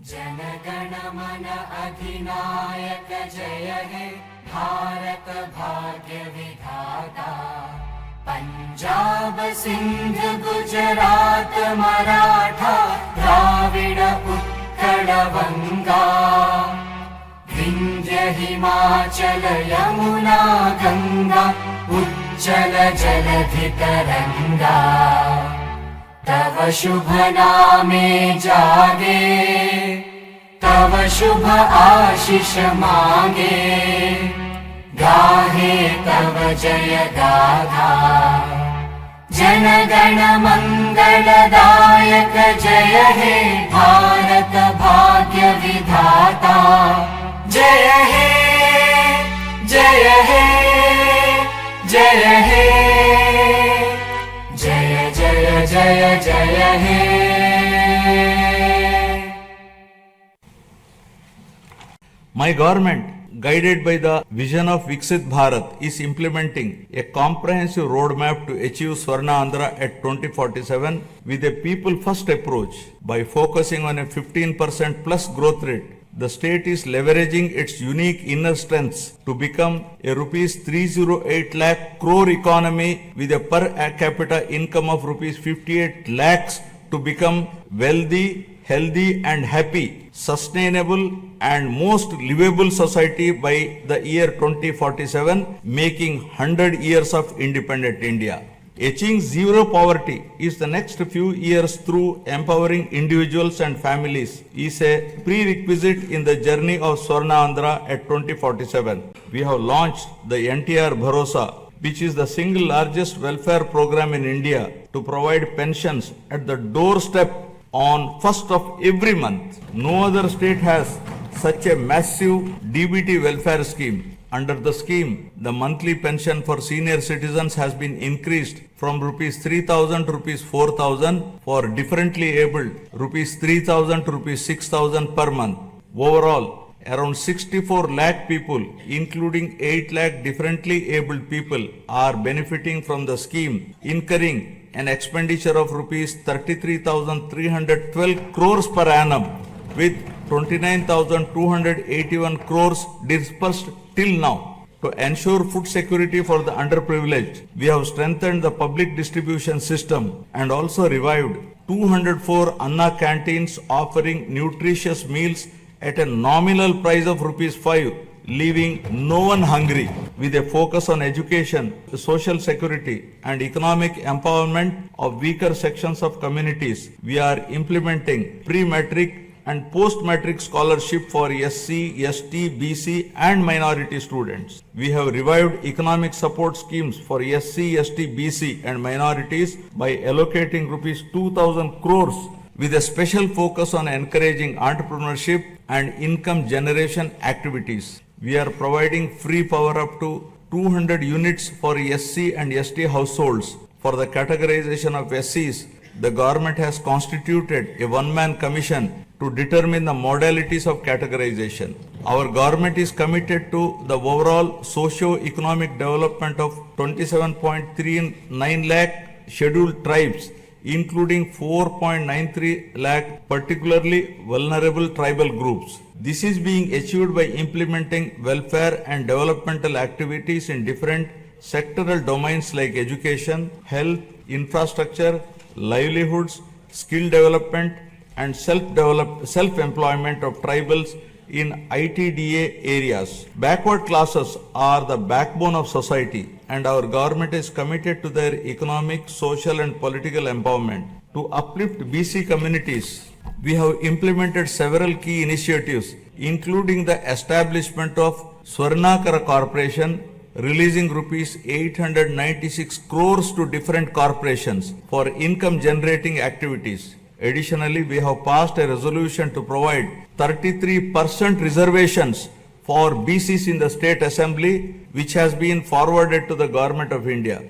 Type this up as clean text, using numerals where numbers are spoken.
जनगण मन अधिनायक जय हे भारत भाग्य विधाता। पंजाब सिंध गुजरात मराठा द्राविड उत्कल बंगा। विंध्य हिमाचल यमुना गंगा उच्चल जलधि तरंगा। तव शुभ नामे जागे तव शुभ आशीष मांगे। गाहे तव जय गाथा जनगण मंगलदायक जय हे भारत भाग्य विधाता। जय हे जय हे जय हे जय जय जय जय हे। My government, guided by the vision of Viksit Bharat, is implementing a comprehensive roadmap to achieve Swarna Andhra at 2047 with a people-first approach. By focusing on a 15% plus growth rate, the state is leveraging its unique inner strengths to become a rupees 308 lakh crore economy with a per capita income of rupees 58 lakhs to become wealthy, healthy and happy, sustainable and most livable society by the year 2047, making 100 years of independent India. Achieving zero poverty is the next few years through empowering individuals and families is a prerequisite in the journey of Swarna Andhra at 2047. We have launched the NTR Bharosa, which is the single largest welfare program in India to provide pensions at the doorstep on 1st of every month. No other state has such a massive DBT welfare scheme. Under the scheme, the monthly pension for senior citizens has been increased from rupees 3,000 to rupees 4,000, for differently abled rupees 3,000 to rupees 6,000 per month. Overall, around 64 lakh people, including 8 lakh differently abled people, are benefiting from the scheme, incurring an expenditure of rupees 33,312 crores per annum, with 29,281 crores dispersed till now. To ensure food security for the underprivileged, we have strengthened the public distribution system and also revived 204 Anna canteens offering nutritious meals at a nominal price of rupees 5, leaving no one hungry. With a focus on education, social security and economic empowerment of weaker sections of communities, we are implementing pre-matric and post-matric scholarship for SC, ST, BC and minority students. We have revived economic support schemes for SC, ST, BC and minorities by allocating rupees 2,000 crores with a special focus on encouraging entrepreneurship and income generation activities. We are providing free power up to 200 units for SC and ST households. For the categorization of SCs, the government has constituted a one-man commission to determine the modalities of categorization. Our government is committed to the overall socio-economic development of 27.39 lakh scheduled tribes, including 4.93 lakh particularly vulnerable tribal groups. This is being achieved by implementing welfare and developmental activities in different sectoral domains like education, health, infrastructure, livelihoods, skill development and self-employment of tribals in ITDA areas. Backward classes are the backbone of society and our government is committed to their economic, social and political empowerment. To uplift BC communities, we have implemented several key initiatives, including the establishment of Swarnakara Corporation, releasing rupees 896 crores to different corporations for income generating activities. Additionally, we have passed a resolution to provide 33% reservations for BCs in the State Assembly, which has been forwarded to the Government of India.